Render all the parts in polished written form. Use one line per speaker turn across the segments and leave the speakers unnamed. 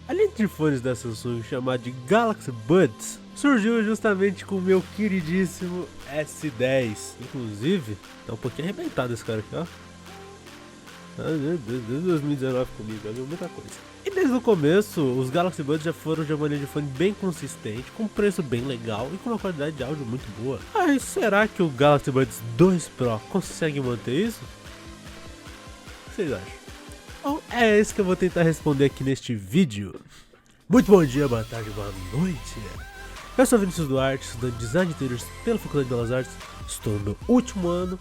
A linha de fones da Samsung chamada de Galaxy Buds surgiu justamente com o meu queridíssimo S10. Inclusive, tá um pouquinho arrebentado esse cara aqui, ó. Ah, meu Deus, desde 2019 comigo, já viu muita coisa. E desde o começo, os Galaxy Buds já foram de uma linha de fone bem consistente, com um preço bem legal e com uma qualidade de áudio muito boa. Mas será que o Galaxy Buds 2 Pro consegue manter isso? O que vocês acham? Bom, é isso que eu vou tentar responder aqui neste vídeo. Muito bom dia, boa tarde, boa noite. Eu sou Vinícius Duarte, estudante de Design de Interiores pela Faculdade de Belas Artes. Estou no meu último ano.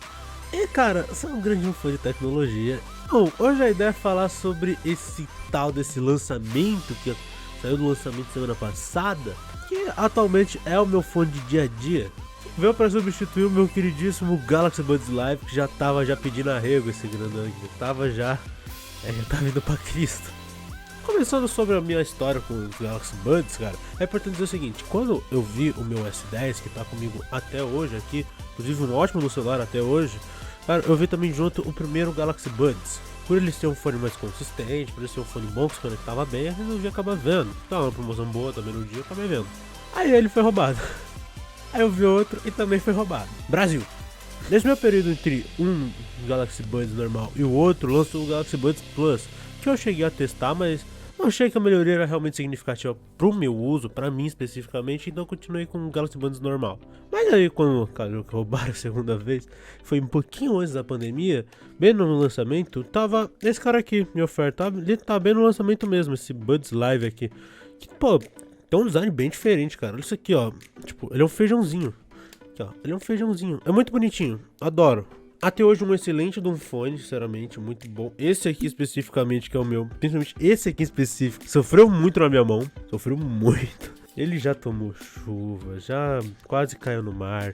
E cara, sou um grande fã de tecnologia. Bom, hoje a ideia é falar sobre esse tal desse lançamento que saiu do lançamento semana passada, que atualmente é o meu fone de dia a dia. Veio para substituir o meu queridíssimo Galaxy Buds Live, que já tava pedindo arrego, esse grandão aqui. Tava já indo pra Cristo. Começando sobre a minha história com os Galaxy Buds, cara, é importante dizer o seguinte: quando eu vi o meu S10, que tá comigo até hoje aqui, inclusive um ótimo no celular até hoje, cara, eu vi também junto o primeiro Galaxy Buds. Por ele ser um fone mais consistente, por ele ser um fone bom que se conectava bem, eu resolvi acabar vendo. Tava uma promoção boa também no dia, eu acabei vendo. Aí ele foi roubado. Aí eu vi outro e também foi roubado. Brasil. Nesse meu período entre um Galaxy Buds normal e o outro, lançou o Galaxy Buds Plus, que eu cheguei a testar, mas não achei que a melhoria era realmente significativa pro meu uso, pra mim especificamente, então eu continuei com o Galaxy Buds normal. Mas aí quando, cara, roubaram a segunda vez, foi um pouquinho antes da pandemia, bem no lançamento, tava esse cara aqui, minha oferta, ele tá bem no lançamento mesmo, esse Buds Live aqui, que pô, tem um design bem diferente, cara. Olha isso aqui, ó, tipo, ele é um feijãozinho. Aqui, ó, ele é um feijãozinho, é muito bonitinho, adoro. Até hoje um excelente de um fone, sinceramente, muito bom. Esse aqui especificamente, que é o meu, principalmente esse aqui específico, sofreu muito na minha mão, sofreu muito. Ele já tomou chuva, já quase caiu no mar,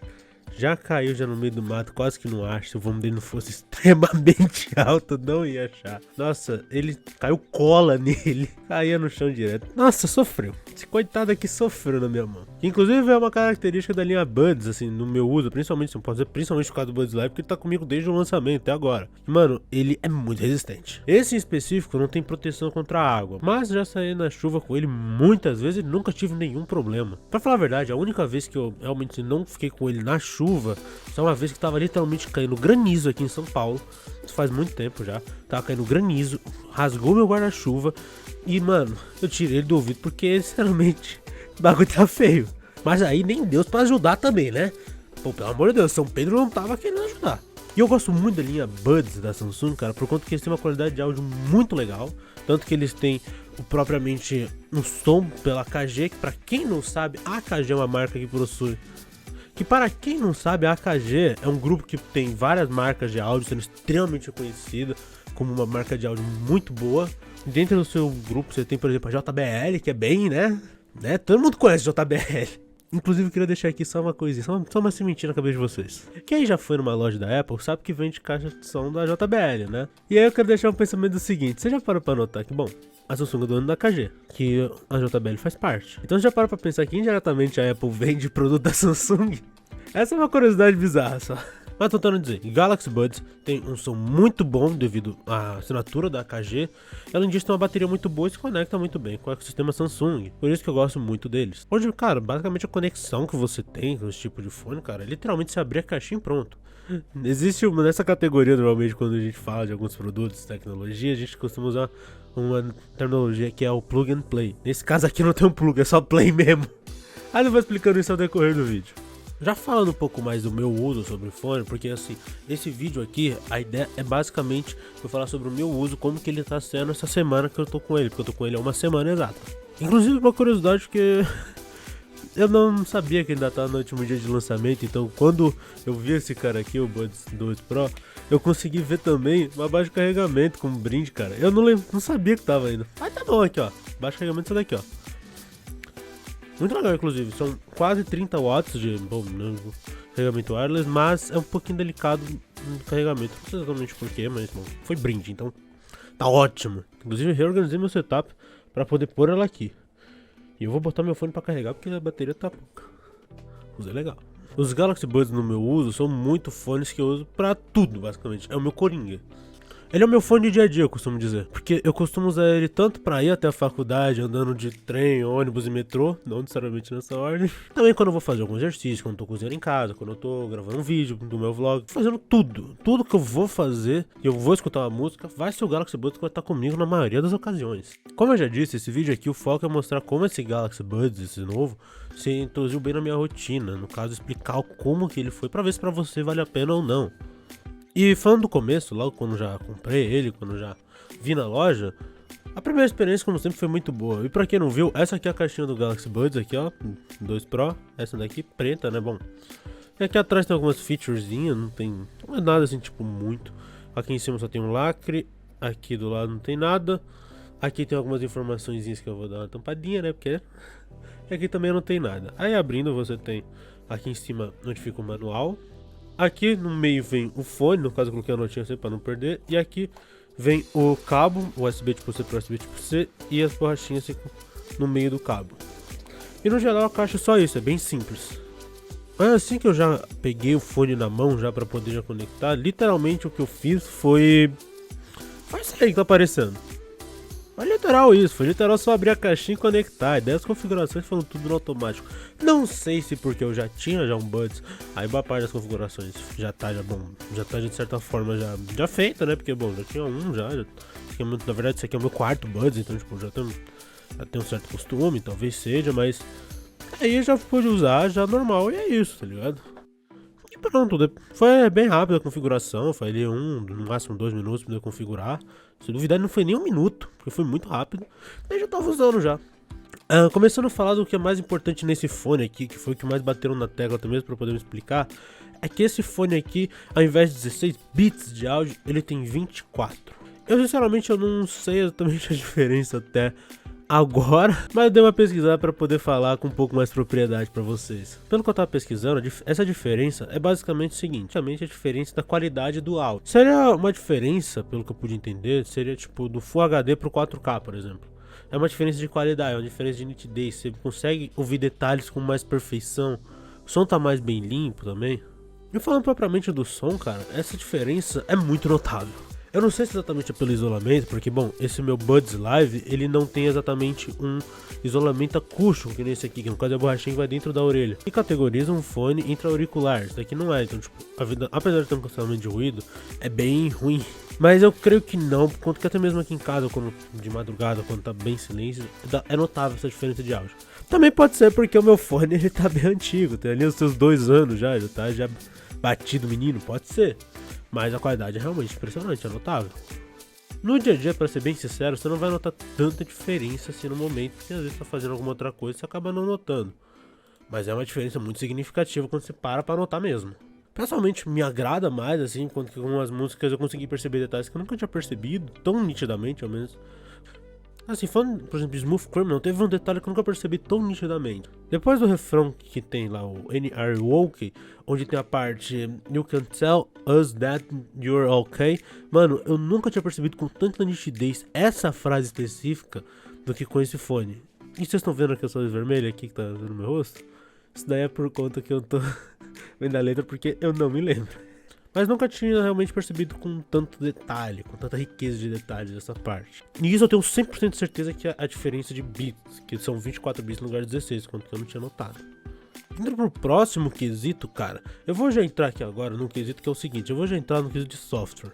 já caiu já no meio do mato, quase que não acha. Se o volume dele não fosse extremamente alto, não ia achar. Nossa, ele caiu cola nele, caía no chão direto. Nossa, sofreu. Esse coitado aqui sofreu na minha mão. Inclusive é uma característica da linha Buds, assim, no meu uso, principalmente, não posso dizer principalmente por causa do Buds Live, porque ele tá comigo desde o lançamento até agora. Mano, ele é muito resistente. Esse em específico não tem proteção contra a água, mas já saí na chuva com ele muitas vezes e nunca tive nenhum problema. Pra falar a verdade, a única vez que eu realmente não fiquei com ele na chuva, só uma vez que tava literalmente caindo granizo aqui em São Paulo. Isso faz muito tempo já. Tava caindo granizo, rasgou meu guarda-chuva e, mano, eu tirei ele do ouvido porque, sinceramente, o bagulho tá feio. Mas aí nem Deus pra ajudar também, né? Pô, pelo amor de Deus, São Pedro não tava querendo ajudar. E eu gosto muito da linha Buds da Samsung, cara, por conta que eles têm uma qualidade de áudio muito legal. Tanto que eles têm propriamente um som pela AKG, que pra quem não sabe, a AKG é uma marca que possui. Que para quem não sabe, a AKG é um grupo que tem várias marcas de áudio, sendo extremamente reconhecida como uma marca de áudio muito boa. Dentro do seu grupo você tem, por exemplo, a JBL, que é bem, né? Todo mundo conhece a JBL. Inclusive eu queria deixar aqui só uma coisinha, só uma sementinha na cabeça de vocês. Quem já foi numa loja da Apple sabe que vende caixa de som da JBL, né? E aí eu quero deixar um pensamento do seguinte: você já parou pra notar que, bom, a Samsung é dona da AKG, que a JBL faz parte. Então você já parou pra pensar que indiretamente a Apple vende produto da Samsung? Essa é uma curiosidade bizarra só. Mas tentando dizer, Galaxy Buds tem um som muito bom devido à assinatura da AKG. Além disso, tem uma bateria muito boa e se conecta muito bem com o ecossistema Samsung. Por isso que eu gosto muito deles. Hoje, cara, basicamente a conexão que você tem com esse tipo de fone, cara, é literalmente se abrir a caixinha e pronto. Existe nessa categoria, normalmente, quando a gente fala de alguns produtos de tecnologia, a gente costuma usar uma terminologia que é o plug and play. Nesse caso aqui não tem um plug, é só play mesmo. Aí eu vou explicando isso ao decorrer do vídeo. Já falando um pouco mais do meu uso sobre o fone, porque assim, esse vídeo aqui, a ideia é basicamente eu falar sobre o meu uso, como que ele tá sendo essa semana que eu tô com ele, porque eu tô com ele há uma semana exata. Inclusive uma curiosidade que eu não sabia que ainda tá no último dia de lançamento, então quando eu vi esse cara aqui, o Buds 2 Pro, eu consegui ver também uma baixa de carregamento como brinde, cara. Eu não sabia que tava ainda. Mas tá bom aqui, ó, baixa de carregamento isso daqui, ó. Muito legal, inclusive, são quase 30 watts de carregamento wireless, mas é um pouquinho delicado no carregamento. Não sei exatamente porquê, mas bom, foi brinde, então tá ótimo. Inclusive, reorganizei meu setup pra poder pôr ela aqui. E eu vou botar meu fone pra carregar porque a bateria tá pouca. Mas é legal. Os Galaxy Buds no meu uso são muito fones que eu uso pra tudo, basicamente. É o meu coringa. Ele é o meu fone de dia a dia, eu costumo dizer. Porque eu costumo usar ele tanto pra ir até a faculdade, andando de trem, ônibus e metrô, não necessariamente nessa ordem. Também quando eu vou fazer algum exercício, quando eu tô cozinhando em casa, quando eu tô gravando um vídeo do meu vlog. Fazendo tudo. Tudo que eu vou fazer, e eu vou escutar uma música, vai ser o Galaxy Buds que vai estar comigo na maioria das ocasiões. Como eu já disse, esse vídeo aqui, o foco é mostrar como esse Galaxy Buds, esse novo, se introduziu bem na minha rotina. No caso, explicar como que ele foi, pra ver se pra você vale a pena ou não. E falando do começo, logo quando já comprei ele, quando já vi na loja, a primeira experiência, como sempre, foi muito boa. E pra quem não viu, essa aqui é a caixinha do Galaxy Buds, aqui ó, 2 Pro, essa daqui preta, né, bom. E aqui atrás tem algumas featurezinhas, não é nada assim, tipo, muito. Aqui em cima só tem um lacre, aqui do lado não tem nada. Aqui tem algumas informaçõezinhas que eu vou dar uma tampadinha, né, porque... E aqui também não tem nada. Aí abrindo você tem, aqui em cima, onde fica o manual. Aqui no meio vem o fone, no caso eu coloquei a notinha assim pra não perder. E aqui vem o cabo, USB tipo C para USB tipo C, e as borrachinhas ficam no meio do cabo. E no geral a caixa é só isso, é bem simples. Mas assim que eu já peguei o fone na mão já pra poder já conectar, literalmente o que eu fiz foi isso aí que tá aparecendo. Foi literal isso, foi literal só abrir a caixinha e conectar. E daí as configurações foram tudo no automático. Não sei se porque eu já tinha um Buds, aí boa parte das configurações já tá de certa forma já feita, né? Porque bom, já tinha um na verdade esse aqui é o meu quarto Buds, então tipo, já tem um certo costume, talvez seja, mas aí já pude usar já normal e é isso, tá ligado? E pronto, foi bem rápido a configuração, foi ali no máximo 2 minutos pra eu configurar. Se duvidar não foi nem 1 minuto, porque foi muito rápido. Aí já tava usando já. Começando a falar do que é mais importante nesse fone aqui, que foi o que mais bateram na tecla também pra poder me explicar, é que esse fone aqui, ao invés de 16 bits de áudio, ele tem 24. Eu sinceramente eu não sei exatamente a diferença até agora, mas eu dei uma pesquisada para poder falar com um pouco mais propriedade para vocês. Pelo que eu tava pesquisando, essa diferença é basicamente o seguinte, a diferença da qualidade do áudio. Seria uma diferença, pelo que eu pude entender, seria tipo do Full HD pro 4K, por exemplo. É uma diferença de qualidade, é uma diferença de nitidez, você consegue ouvir detalhes com mais perfeição, o som tá mais bem limpo também. E falando propriamente do som, cara, essa diferença é muito notável. Eu não sei se exatamente é pelo isolamento, porque bom, esse meu Buds Live, ele não tem exatamente um isolamento acústico, que nem esse aqui, que no caso é a borrachinha que vai dentro da orelha. E categoriza um fone intra-auricular, isso daqui não é, então tipo, apesar de ter um cancelamento de ruído, é bem ruim. Mas eu creio que não, por conta que até mesmo aqui em casa, quando de madrugada, quando tá bem silêncio, é notável essa diferença de áudio. Também pode ser porque o meu fone, ele tá bem antigo, tem ali os seus 2 anos já tá batido menino, pode ser. Mas a qualidade é realmente impressionante, é notável. No dia a dia, pra ser bem sincero, você não vai notar tanta diferença assim no momento, porque às vezes você tá fazendo alguma outra coisa e você acaba não notando. Mas é uma diferença muito significativa quando você para pra notar mesmo. Pessoalmente, me agrada mais, assim, quando com algumas músicas eu consegui perceber detalhes que eu nunca tinha percebido, tão nitidamente ao menos. Assim, falando, por exemplo, Smooth Criminal, teve um detalhe que eu nunca percebi tão nitidamente. Depois do refrão que tem lá, o N.R. Woke, onde tem a parte You can tell us that you're okay. Mano, eu nunca tinha percebido com tanta nitidez essa frase específica do que com esse fone. E vocês estão vendo aqui a luz vermelha aqui que tá no meu rosto? Isso daí é por conta que eu tô vendo a letra porque eu não me lembro. Mas nunca tinha realmente percebido com tanto detalhe, com tanta riqueza de detalhes essa parte. E isso eu tenho 100% de certeza que é a diferença de bits, que são 24 bits no lugar de 16, quanto eu não tinha notado. Indo pro próximo quesito, cara, eu vou já entrar aqui agora no quesito que é o seguinte, eu vou já entrar no quesito de software.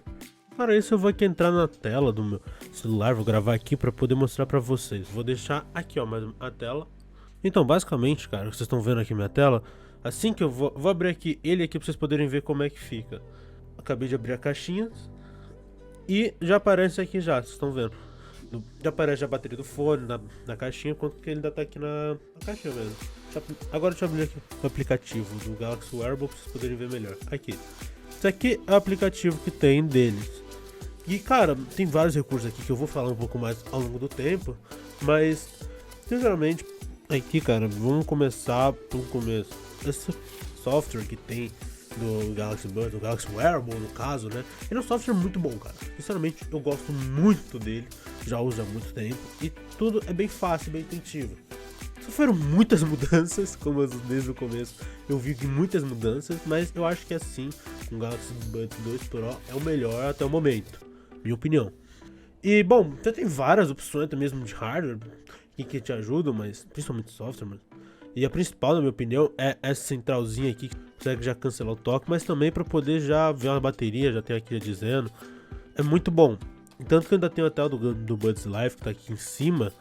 Para isso eu vou aqui entrar na tela do meu celular, vou gravar aqui para poder mostrar para vocês. Vou deixar aqui ó, mais a tela. Então basicamente, cara, vocês estão vendo aqui minha tela. Assim que eu vou abrir aqui ele aqui pra vocês poderem ver como é que fica. Acabei de abrir a caixinha e já aparece aqui já, vocês estão vendo. Já aparece a bateria do fone na caixinha, quanto que ele ainda tá aqui na caixinha mesmo. Agora deixa eu abrir aqui o aplicativo do Galaxy Wearable pra vocês poderem ver melhor. Aqui. Isso aqui é o aplicativo que tem deles. E cara, tem vários recursos aqui que eu vou falar um pouco mais ao longo do tempo. Mas, sinceramente, aqui cara, vamos começar pelo começo. Esse software que tem do Galaxy Buds, do Galaxy Wearable no caso, né? Ele é um software muito bom, cara. Sinceramente, eu gosto muito dele, já uso há muito tempo e tudo é bem fácil, bem intuitivo. Sofreram muitas mudanças, como desde o começo eu vi muitas mudanças, mas eu acho que assim, o Galaxy Buds 2 Pro é o melhor até o momento. minha opinião. E, bom, você tem várias opções até mesmo de hardware que te ajudam, mas principalmente software, mano. E a principal, na minha opinião, é essa centralzinha aqui, que consegue já cancelar o toque, mas também para poder já ver uma bateria, já tem aqui já dizendo. É muito bom. Tanto que eu ainda tenho até o do Buds Life, que tá aqui em cima,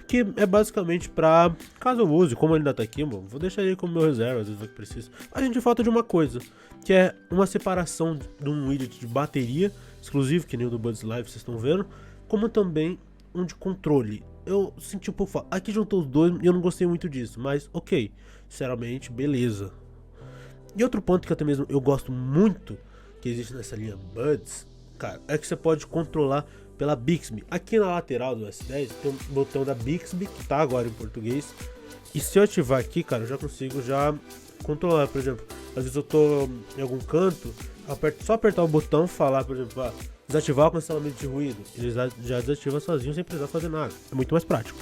que é basicamente pra, caso eu use, como ele ainda tá aqui, bom, vou deixar ele como meu reserva, às vezes vai que precisa. A gente falta de uma coisa, que é uma separação de um widget de bateria, exclusivo, que nem o do Buds Life, vocês estão vendo, como também um de controle. Eu senti um pouco falta. Aqui juntou os dois e eu não gostei muito disso, mas ok, sinceramente, beleza. E outro ponto que até mesmo eu gosto muito, que existe nessa linha Buds, cara, é que você pode controlar pela Bixby. Aqui na lateral do S10 tem um botão da Bixby, que tá agora em português. E se eu ativar aqui, cara, eu já consigo já controlar. Por exemplo, às vezes eu tô em algum canto, só apertar o botão, falar, por exemplo, desativar o cancelamento de ruído. Ele já desativa sozinho sem precisar fazer nada. É muito mais prático.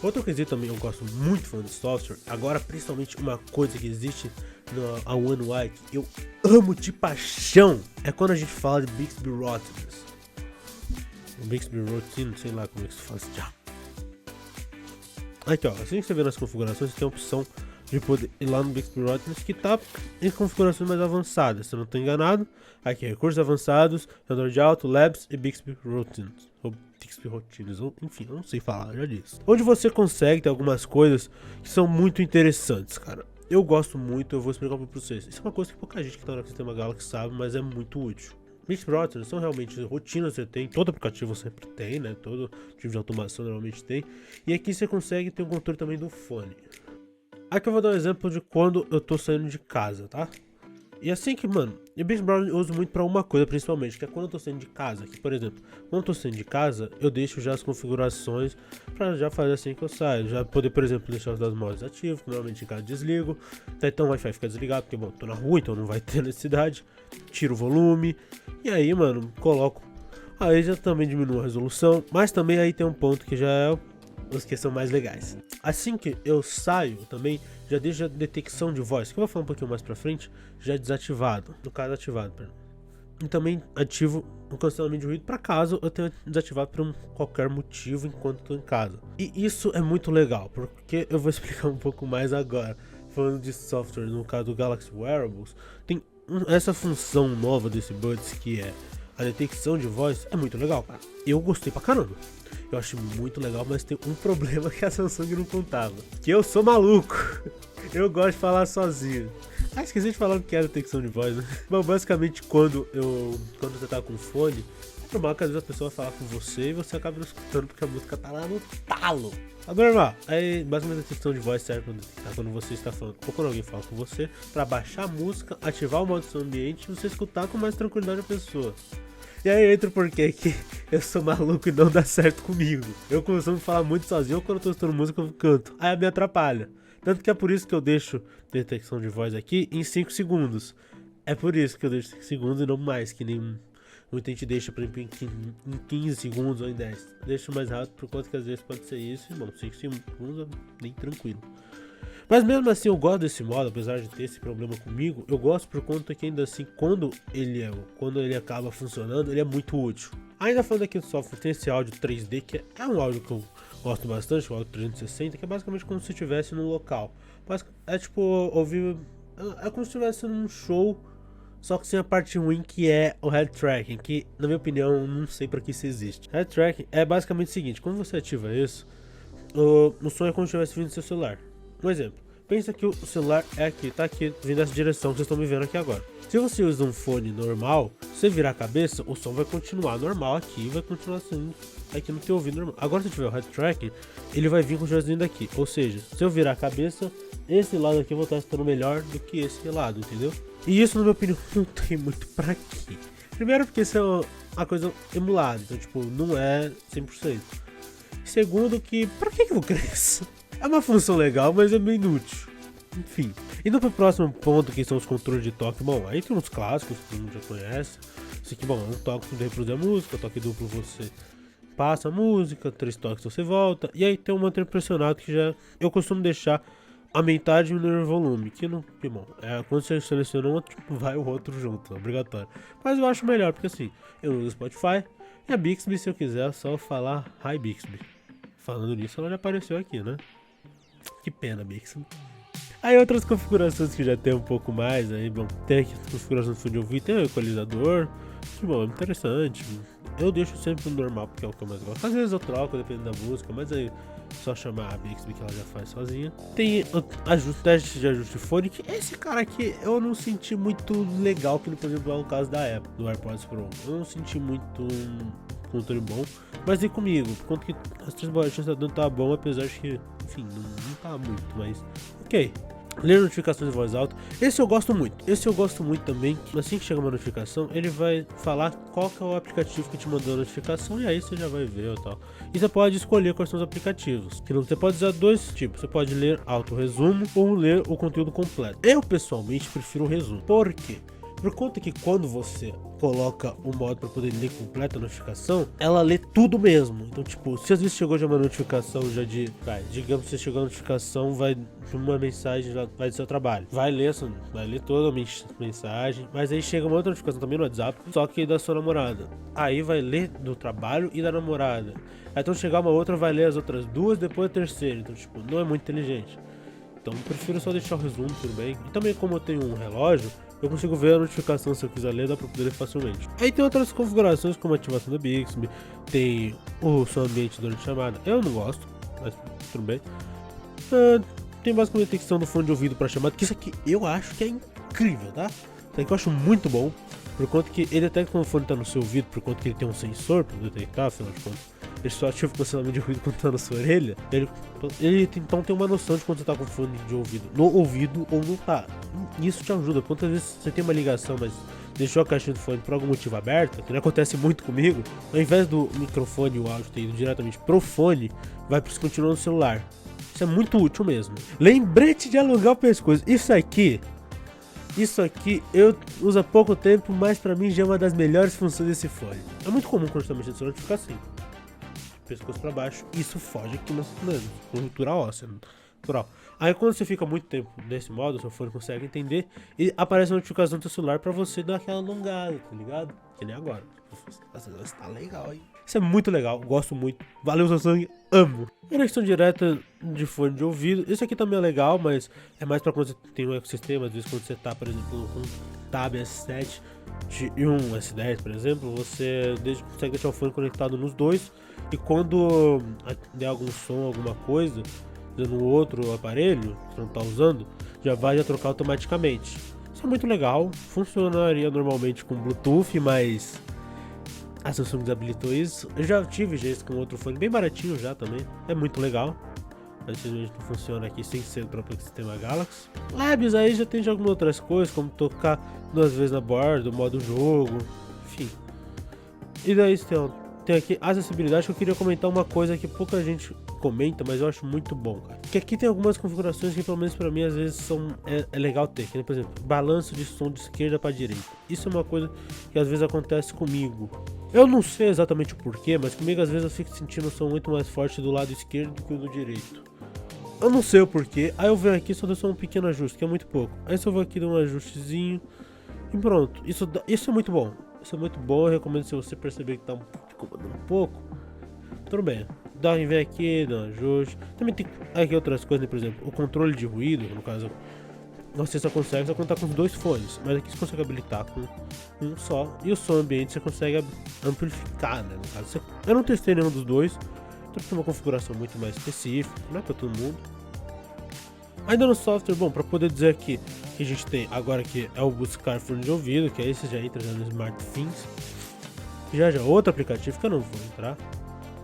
Outro quesito também eu gosto muito falando de software, agora principalmente uma coisa que existe na One UI que eu amo de paixão, é quando a gente fala de Bixby Routines. Bixby Routine, sei lá como é que se faz já. Aqui ó, assim que você vê nas configurações, você tem a opção de poder ir lá no Bixby Routines, que tá em configurações mais avançadas, se eu não estou enganado. Aqui, recursos avançados, Android Auto, Labs e Bixby Routines. Ou Bixby Routines, ou enfim, eu não sei falar, já disse. Onde você consegue ter algumas coisas que são muito interessantes, cara. Eu gosto muito, eu vou explicar pra vocês. Isso é uma coisa que pouca gente que tá no sistema Galaxy sabe, mas é muito útil. Bixby Routines são realmente rotinas que você tem, todo aplicativo sempre tem, né? Todo tipo de automação normalmente tem. E aqui você consegue ter um controle também do fone. Aqui eu vou dar um exemplo de quando eu tô saindo de casa, tá? E assim que, mano, o Bixby Routines eu uso muito pra uma coisa principalmente, que é quando eu tô saindo de casa. Aqui, por exemplo, quando eu tô saindo de casa, eu deixo já as configurações pra já fazer assim que eu saio. Já poder, por exemplo, deixar os dados móveis ativos, que normalmente em casa desligo. Então o Wi-Fi fica desligado, porque, bom, tô na rua, então não vai ter necessidade. Tiro o volume. E aí, mano, coloco. Aí já também diminui a resolução. Mas também aí tem um ponto que já é os que são mais legais. Assim que eu saio também, já deixo a detecção de voz, que eu vou falar um pouquinho mais pra frente, já desativado. No caso, ativado, perdão. E também ativo o cancelamento de ruído para caso eu tenha desativado por qualquer motivo enquanto estou em casa. E isso é muito legal, porque eu vou explicar um pouco mais agora. Falando de software, no caso do Galaxy Wearables, tem essa função nova desse Buds que é a detecção de voz, é muito legal, cara. Eu gostei pra caramba. Eu acho muito legal, mas tem um problema que a Samsung não contava. Que eu sou maluco. Eu gosto de falar sozinho. Esqueci de falar o que é detecção de voz, né? Mas basicamente quando você tá com fone, é normal que às vezes a pessoa vai falar com você e você acaba não escutando porque a música tá lá no talo. É normal. Aí basicamente a detecção de voz serve pra detectar quando você está falando ou quando alguém fala com você, pra baixar a música, ativar o modo som ambiente e você escutar com mais tranquilidade a pessoa. E aí entra o porquê que eu sou maluco e não dá certo comigo. Eu costumo falar muito sozinho, ou quando eu tô escutando música eu canto. Aí me atrapalha. Tanto que é por isso que eu deixo detecção de voz aqui em 5 segundos. É por isso que eu deixo 5 segundos e não mais, que nem muita gente deixa, por exemplo, em 15 segundos ou em 10. Deixo mais rápido, por conta que às vezes pode ser isso. E bom, 5 segundos é bem tranquilo. Mas mesmo assim eu gosto desse modo, apesar de ter esse problema comigo, eu gosto por conta que ainda assim, quando ele acaba funcionando, ele é muito útil. Ainda falando aqui do software, tem esse áudio 3D, que é um áudio que eu gosto bastante, o áudio 360, que é basicamente como se estivesse num local. Mas é tipo, ouvir, é como se estivesse num show, só que sem a parte ruim que é o head tracking, que na minha opinião, eu não sei pra que isso existe. Head tracking é basicamente o seguinte, quando você ativa isso, o som é como se estivesse vindo do seu celular. Um exemplo, pensa que o celular é aqui, tá aqui, vindo dessa direção que vocês estão me vendo aqui agora. Se você usa um fone normal, se você virar a cabeça, o som vai continuar normal aqui, vai continuar sendo aqui no teu ouvido normal. Agora se tiver o head tracking, ele vai vir com o vindo daqui. Ou seja, se eu virar a cabeça, esse lado aqui eu vou estar escutando melhor do que esse lado, entendeu? E isso, na minha opinião, não tem muito pra quê. Primeiro porque isso é uma coisa emulada, então tipo, não é 100%. Segundo que, pra que eu vou querer isso? É uma função legal, mas é meio inútil. Enfim. Indo pro próximo ponto, que são os controles de toque. Bom, aí tem uns clássicos que todo mundo já conhece. Esse aqui, bom, é um toque que reproduz a música, toque duplo você passa a música, 3 toques você volta. E aí tem um manter pressionado que já eu costumo deixar aumentar e diminuir o volume, que não, que bom, quando você seleciona um, tipo, vai o outro junto, é obrigatório. Mas eu acho melhor, porque assim, eu uso o Spotify e a Bixby, se eu quiser, é só falar Hi Bixby. Falando nisso, ela já apareceu aqui, né? Que pena, Bixby. Aí outras configurações que já tem um pouco mais, aí, bom, tem aqui a configuração do fone de ouvido, tem o equalizador, que bom, é interessante. Eu deixo sempre no normal, porque é o que eu mais gosto. Às vezes eu troco, dependendo da música, mas aí só chamar a Bixby que ela já faz sozinha. Tem teste de ajuste de fone, que esse cara aqui eu não senti muito legal, que por exemplo é o caso da Apple, do AirPods Pro. Eu não senti muito controle bom, mas e comigo, por conta que as três borrachinhas não tá bom, apesar de que, enfim, não tá muito, mas ok. Ler notificações de voz alta, esse eu gosto muito também. Assim que chega uma notificação, ele vai falar qual que é o aplicativo que te mandou a notificação, e aí você já vai ver e tal. E você pode escolher quais são os aplicativos, que você pode usar dois tipos, você pode ler auto resumo ou ler o conteúdo completo. Eu pessoalmente prefiro o resumo, por quê? Por conta que quando você coloca o modo para poder ler completa a notificação, ela lê tudo mesmo. Então, tipo, se às vezes chegou já uma notificação já digamos que você chegou a notificação, vai de uma mensagem, já vai do seu trabalho. Vai ler toda a mensagem, mas aí chega uma outra notificação também no WhatsApp, só que da sua namorada. Aí vai ler do trabalho e da namorada. Aí então chegar uma outra, vai ler as outras duas, depois a terceira. Então, tipo, não é muito inteligente. Então, eu prefiro só deixar o resumo, tudo bem. E também, como eu tenho um relógio, eu consigo ver a notificação se eu quiser ler, dá pra poder ler facilmente. Aí tem outras configurações, como a ativação da Bixby, tem o som ambiente durante a chamada. Eu não gosto, mas tudo bem. Tem basicamente a questão do fone de ouvido para chamada, que isso aqui eu acho que é incrível, tá? Isso aqui eu acho muito bom, por conta que ele detecta quando o fone tá no seu ouvido, por conta que ele tem um sensor para detectar, afinal de contas. Ele só ativa o cancelamento de ruído quando tá na sua orelha. Ele então tem uma noção de quando você tá com fone de ouvido no ouvido ou não tá. Isso te ajuda. Quantas vezes você tem uma ligação, mas deixou a caixinha do fone por algum motivo aberta, que não acontece muito comigo, ao invés do microfone e o áudio ter ido diretamente pro fone, vai pro continuar no celular. Isso é muito útil mesmo. Lembrete de alongar o pescoço. Isso aqui eu uso há pouco tempo, mas pra mim já é uma das melhores funções desse fone. É muito comum quando você tá mexendo no celular ficar assim, pescoço pra baixo, isso foge aqui na estrutura óssea, natural. Aí quando você fica muito tempo nesse modo, o seu fone consegue entender e aparece uma notificação do seu celular pra você dar aquela alongada, tá ligado? Que nem agora. Nossa, tá legal, hein? Isso é muito legal, gosto muito. Valeu, Samsung, amo. Conexão direta de fone de ouvido. Isso aqui também é legal, mas é mais pra quando você tem um ecossistema. Às vezes quando você tá, por exemplo, com um Tab S7 e um S10, por exemplo, você consegue deixar o fone conectado nos dois. E quando der algum som, alguma coisa, no outro aparelho que você não tá usando, já vai trocar automaticamente. Isso é muito legal, funcionaria normalmente com Bluetooth, mas a Samsung desabilitou isso. Eu já tive isso com outro fone bem baratinho já também, é muito legal. Mas infelizmente não funciona aqui sem ser o próprio sistema Galaxy. Labs aí já tem de algumas outras coisas, como tocar 2 vezes na borda, modo jogo, enfim. E daí tem aqui a acessibilidade, que eu queria comentar uma coisa que pouca gente comenta, mas eu acho muito bom, cara. Que aqui tem algumas configurações que, pelo menos pra mim, às vezes é legal ter. Que, por exemplo, balanço de som de esquerda pra direita. Isso é uma coisa que às vezes acontece comigo. Eu não sei exatamente o porquê, mas comigo às vezes eu fico sentindo o som muito mais forte do lado esquerdo do que o do direito. Eu não sei o porquê. Aí eu venho aqui e só dou só um pequeno ajuste, que é muito pouco. Aí só vou aqui dar um ajustezinho e pronto. Isso é muito bom. Isso é muito bom, eu recomendo, se você perceber que tá incomodando um pouco, tudo bem, vem aqui, dá um ajuste. Também tem aqui outras coisas, né? Por exemplo, o controle de ruído, no caso, você só consegue contar com os 2 fones, mas aqui você consegue habilitar com um só, e o som ambiente você consegue amplificar, né? No caso, eu não testei nenhum dos dois, então tem uma configuração muito mais específica, não é pra todo mundo. Ainda no software, bom, para poder dizer aqui que a gente tem agora que é o buscar fone de ouvido, que aí você já entra no SmartThings. Já outro aplicativo que eu não vou entrar.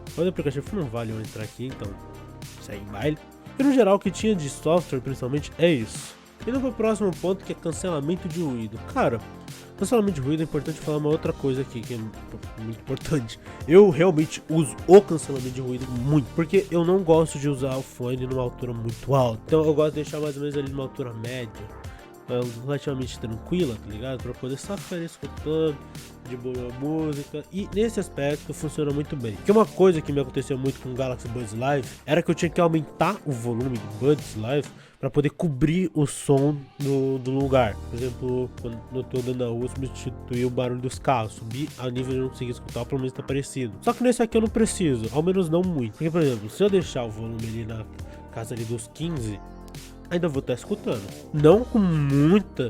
Outro aplicativo que não vale eu entrar aqui, então segue em baile. E no geral o que tinha de software principalmente é isso. E no próximo ponto, que é cancelamento de ruído. Cara, cancelamento de ruído é importante falar uma outra coisa aqui que é muito importante. Eu realmente uso o cancelamento de ruído muito, porque eu não gosto de usar o fone numa altura muito alta. Então eu gosto de deixar mais ou menos ali numa altura média. relativamente tranquila, tá ligado? Pra poder só ficar escutando de boa música. E nesse aspecto funciona muito bem. Porque uma coisa que me aconteceu muito com o Galaxy Buds Live era que eu tinha que aumentar o volume do Buds Live para poder cobrir o som do lugar. Por exemplo, quando eu tô andando na rua, substituir o barulho dos carros, subir a nível de não conseguir escutar, pelo menos tá parecido. Só que nesse aqui eu não preciso, ao menos não muito. Porque, por exemplo, se eu deixar o volume ali na casa ali dos 15, ainda vou estar escutando. Não com muita,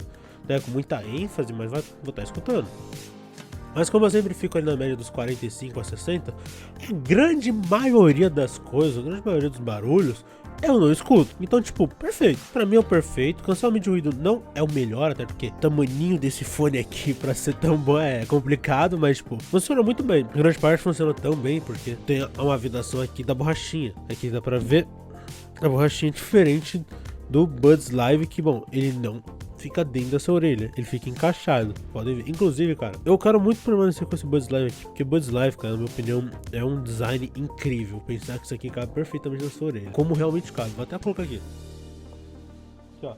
né, com muita ênfase, mas vou estar escutando. Mas como eu sempre fico ali na média dos 45 a 60, a grande maioria das coisas, a grande maioria dos barulhos, eu não escuto. Então, tipo, perfeito. Pra mim é o perfeito. Cancelamento de ruído não é o melhor, até porque o tamanho desse fone aqui pra ser tão bom é complicado, mas, tipo, funciona muito bem. Em grande parte funciona tão bem porque tem uma vedação aqui da borrachinha. Aqui dá pra ver a borrachinha diferente do Buds Live, que, bom, ele não fica dentro da sua orelha, ele fica encaixado, podem ver. Inclusive, cara, eu quero muito permanecer com esse Buds Live aqui, porque Buds Live, cara, na minha opinião, é um design incrível. Pensar que isso aqui cabe perfeitamente na sua orelha, como realmente cabe. Vou até colocar aqui. Aqui, ó.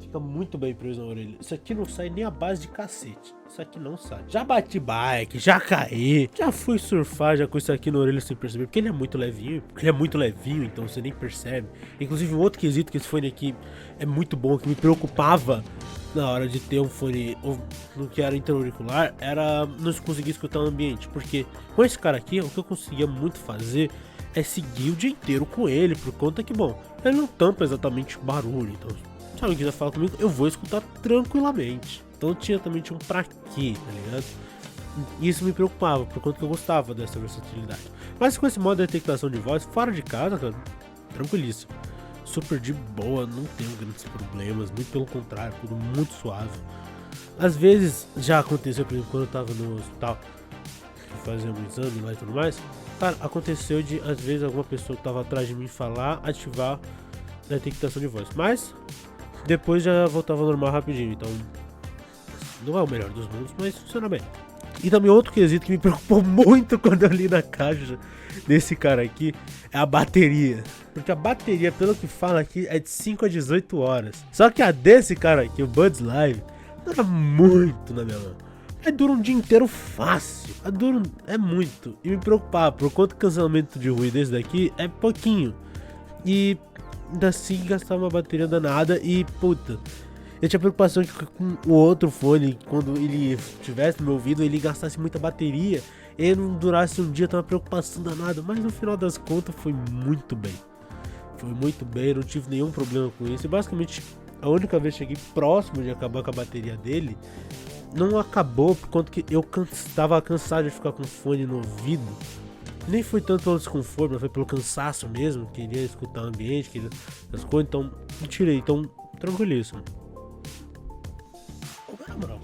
Fica muito bem preso na orelha. Isso aqui não sai nem a base de cacete. Isso aqui não sai. Já bati bike, já caí, já fui surfar já com isso aqui na orelha sem perceber, porque ele é muito levinho, então você nem percebe. Inclusive um outro quesito que esse fone aqui é muito bom, que me preocupava na hora de ter um fone no que era interauricular, era não conseguir escutar o ambiente, porque com esse cara aqui, o que eu conseguia muito fazer é seguir o dia inteiro com ele, por conta que, bom, ele não tampa exatamente barulho, então se alguém quiser falar comigo, eu vou escutar tranquilamente. Então tinha um pra quê, tá ligado? E isso me preocupava, por conta que eu gostava dessa versatilidade. Mas com esse modo de detectação de voz, fora de casa, cara, tranquilíssimo. Super de boa, não tenho grandes problemas, muito pelo contrário, tudo muito suave. Às vezes, já aconteceu, por exemplo, quando eu tava no hospital, fazendo um exame lá e tudo mais, cara, aconteceu de, às vezes, alguma pessoa que tava atrás de mim falar, ativar a detectação de voz. Mas, depois já voltava ao normal rapidinho, então não é o melhor dos mundos, mas funciona bem. E também outro quesito que me preocupou muito quando eu li na caixa desse cara aqui é a bateria. Porque a bateria, pelo que fala aqui, é de 5 a 18 horas. Só que a desse cara aqui, o Buds Live, dura muito na minha mão. Dura um dia inteiro fácil. É muito. E me preocupava, por conta que o cancelamento de ruído desse daqui é pouquinho. E ainda assim gastar uma bateria danada e, puta, eu tinha preocupação de que com o outro fone, quando ele estivesse no meu ouvido, ele gastasse muita bateria e ele não durasse um dia, tava uma preocupação danada. Mas no final das contas foi muito bem. Foi muito bem, não tive nenhum problema com isso. E basicamente a única vez que cheguei próximo de acabar com a bateria dele, não acabou por conta que eu tava cansado de ficar com o fone no ouvido. Nem foi tanto pelo desconforto, mas foi pelo cansaço mesmo. Queria escutar o ambiente, queria as coisas, então tirei, então tranquilíssimo. Na moral,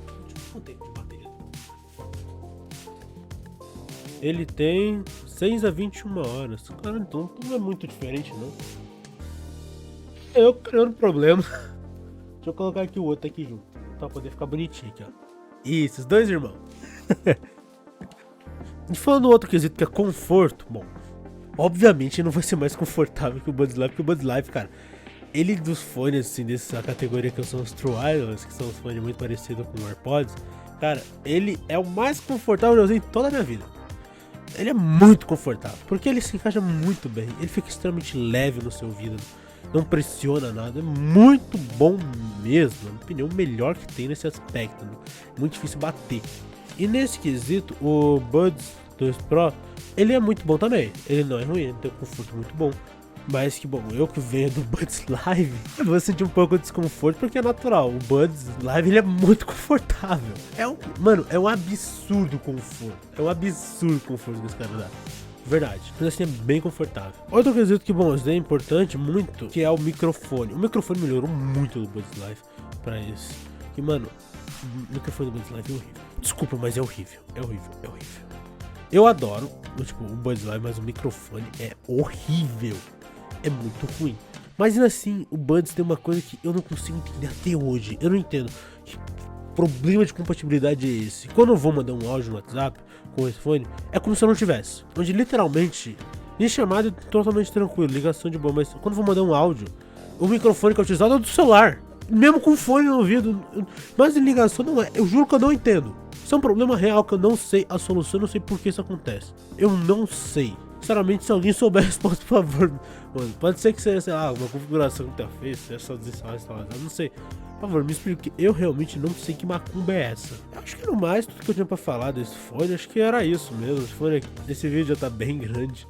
quanto tempo de bateria? Ele tem 6 a 21 horas. Cara, então não é muito diferente, não. Eu criando problema. Deixa eu colocar aqui o outro aqui junto, pra poder ficar bonitinho aqui, ó. Isso, os dois irmãos. E falando do outro quesito que é conforto, bom, obviamente não vai ser mais confortável que o Buds Live, porque o Buds Live, cara, ele dos fones, assim, dessa categoria que são os True Wireless, que são os fones muito parecidos com o AirPods, cara, ele é o mais confortável que eu usei em toda a minha vida. Ele é muito confortável, porque ele se encaixa muito bem, ele fica extremamente leve no seu ouvido, não pressiona nada, é muito bom mesmo, na minha opinião, o melhor que tem nesse aspecto, né? Muito difícil bater. E nesse quesito, o Buds 2 Pro, ele é muito bom também, ele não é ruim, ele tem um conforto muito bom. Mas que bom, eu que venho do Buds Live, eu vou sentir um pouco de desconforto, porque é natural, o Buds Live ele é muito confortável. Mano, é um absurdo conforto, é um absurdo conforto que esse cara dá. Verdade, mas assim é bem confortável. Outro quesito que, bom, isso é importante muito, que é o microfone. O microfone melhorou muito do Buds Live pra isso. E, mano, o microfone do Buds Live é horrível. Desculpa, mas é horrível, é horrível, é horrível. Eu adoro, tipo, o Buds Live, mas o microfone é horrível. É muito ruim. Mas ainda assim, o Buds tem uma coisa que eu não consigo entender até hoje. Eu não entendo que problema de compatibilidade é esse. Quando eu vou mandar um áudio no WhatsApp com esse fone, é como se eu não tivesse. Onde literalmente, em chamada é totalmente tranquilo, ligação de boa. Mas quando eu vou mandar um áudio, o microfone que é utilizado é do celular. Mesmo com fone no ouvido, mas em ligação não é. Eu juro que eu não entendo. Isso é um problema real que eu não sei a solução, eu não sei por que isso acontece. Eu não sei. Sinceramente, se alguém souber a resposta, por favor. Mano, pode ser que seja, sei lá, uma configuração que tá feita, seja só desinstalar, eu não sei. Por favor, me explique. Eu realmente não sei que macumba é essa. Acho que no mais, tudo que eu tinha pra falar desse fone, acho que era isso mesmo. Esse fone, esse vídeo já tá bem grande.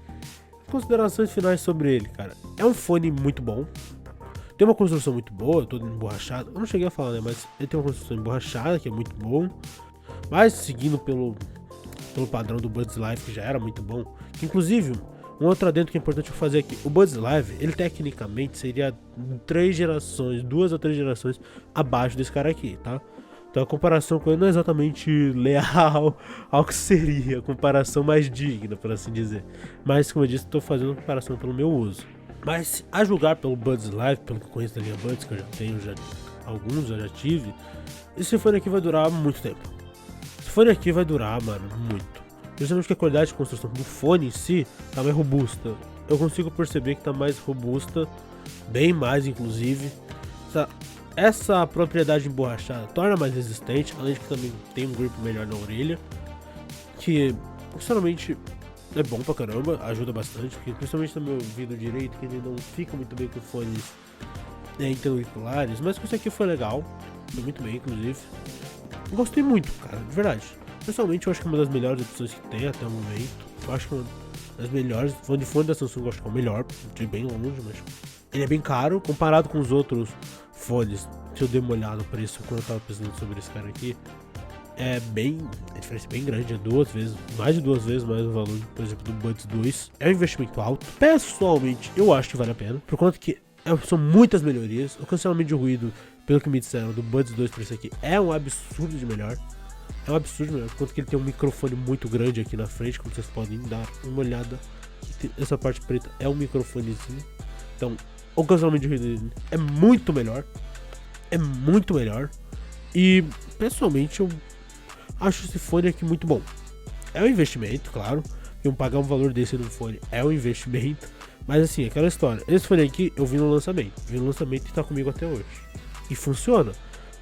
Considerações finais sobre ele, cara. É um fone muito bom. Tem uma construção muito boa, todo emborrachado. Eu não cheguei a falar, né? Mas ele tem uma construção emborrachada, que é muito bom. Mas seguindo pelo padrão do Buds Live, que já era muito bom. Que, inclusive, um outro adendo que é importante eu fazer aqui. O Buds Live, ele tecnicamente seria 2 ou 3 gerações abaixo desse cara aqui, tá? Então a comparação com ele não é exatamente leal ao que seria, a comparação mais digna, por assim dizer. Mas, como eu disse, estou fazendo a comparação pelo meu uso. Mas, a julgar pelo Buds Live, pelo que eu conheço da linha Buds, que eu já tenho, alguns eu já tive, esse fone aqui vai durar muito tempo. Esse fone aqui vai durar, mano, muito. Principalmente que a qualidade de construção do fone em si tá mais robusta. Eu consigo perceber que tá mais robusta, bem mais, inclusive. Essa propriedade emborrachada torna mais resistente, além de que também tem um grip melhor na orelha, que, sinceramente, é bom pra caramba, ajuda bastante, porque principalmente no meu ouvido direito, que ele não fica muito bem com fones interauriculares, mas isso aqui foi legal, foi muito bem, inclusive. Gostei muito, cara, de verdade. Pessoalmente, eu acho que é uma das melhores opções que tem até o momento. Eu acho que é uma das melhores. O fone da Samsung eu acho que é o melhor, de bem longe, mas ele é bem caro comparado com os outros fones. Se eu dei uma olhada no preço quando eu tava pesquisando sobre esse cara aqui, a diferença é bem grande, mais de duas vezes mais o valor, por exemplo, do Buds 2. É um investimento alto. Pessoalmente, eu acho que vale a pena, por conta que são muitas melhorias. O cancelamento de ruído, pelo que me disseram, do Buds 2 para esse aqui é um absurdo de melhor. É um absurdo melhor, por conta que ele tem um microfone muito grande aqui na frente, como vocês podem dar uma olhada. Essa parte preta é um microfonezinho. Então, o cancelamento de ruído é muito melhor. É muito melhor. E, pessoalmente, eu acho esse fone aqui muito bom. É um investimento, claro. E pagar um valor desse no fone é um investimento. Mas assim, aquela história. Esse fone aqui eu vi no lançamento. E tá comigo até hoje. E funciona.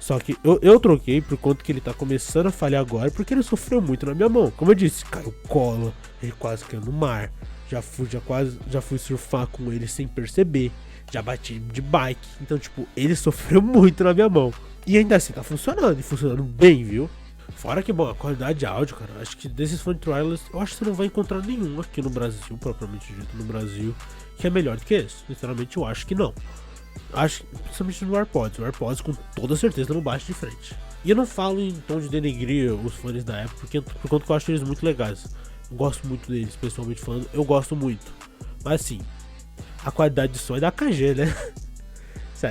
Só que eu troquei por conta que ele tá começando a falhar agora, porque ele sofreu muito na minha mão. Como eu disse, caiu cola, ele quase caiu no mar. Já fui surfar com ele sem perceber. Já bati de bike. Então, tipo, ele sofreu muito na minha mão. E ainda assim tá funcionando, e funcionando bem, viu? Fora que, bom, a qualidade de áudio, cara, acho que desses fones wireless, eu acho que você não vai encontrar nenhum aqui no Brasil, propriamente dito, no Brasil, que é melhor do que esse. Sinceramente, eu acho que não. Acho, principalmente no AirPods. O AirPods com toda certeza não bate de frente. E eu não falo em tom de denegrir os fones da Apple, por conta que eu acho eles muito legais. Eu gosto muito deles, pessoalmente falando, eu gosto muito. Mas assim, a qualidade de som é da AKG, né?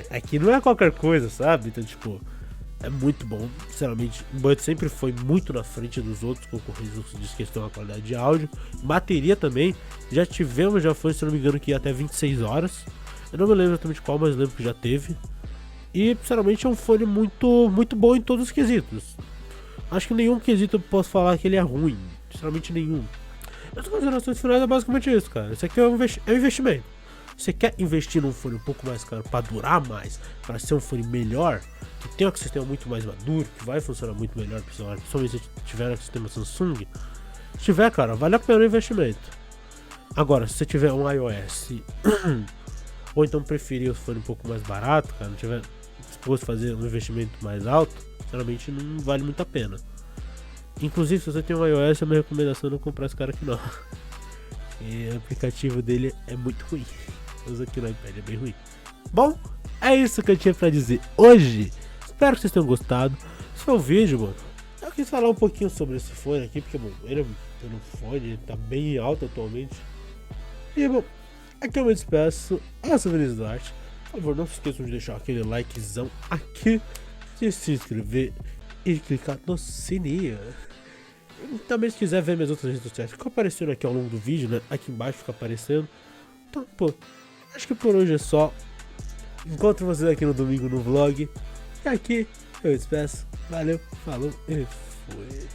Aqui não é qualquer coisa, sabe? Então, tipo, é muito bom. Sinceramente, o Buds sempre foi muito na frente dos outros concorrentes de questão da qualidade de áudio. Bateria também, já foi, se não me engano, que ia até 26 horas. Eu não me lembro exatamente qual, mas lembro que já teve. E, sinceramente, é um fone muito, muito bom em todos os quesitos. Acho que nenhum quesito eu posso falar que ele é ruim. Sinceramente, nenhum. As considerações finais é basicamente isso, cara. Isso aqui é um investimento. Você quer investir num fone um pouco mais caro para durar mais, para ser um fone melhor, que tem um sistema muito mais maduro, que vai funcionar muito melhor, principalmente se tiver um sistema Samsung. Se tiver, cara, vale a pena o investimento. Agora, se você tiver um iOS ou então preferir o fone um pouco mais barato, cara, não tiver disposto a fazer um investimento mais alto, sinceramente não vale muito a pena. Inclusive, se você tem um iOS, a minha recomendação é não comprar esse cara aqui não. E o aplicativo dele é muito ruim. Usa aqui no iPad, é bem ruim. Bom, é isso que eu tinha pra dizer hoje. Espero que vocês tenham gostado. Esse foi o vídeo, mano. Eu quis falar um pouquinho sobre esse fone aqui, porque, bom, ele é um fone, ele tá bem alto atualmente. E, bom, aqui eu me despeço. Eu sou o Vinícius Duarte. Por favor, não se esqueçam de deixar aquele likezão aqui, de se inscrever e clicar no sininho. E também, se quiser ver minhas outras redes sociais, ficam aparecendo aqui ao longo do vídeo, né? Aqui embaixo fica aparecendo. Então, pô, acho que por hoje é só. Encontro vocês aqui no domingo no vlog. E aqui eu me despeço. Valeu, falou e fui.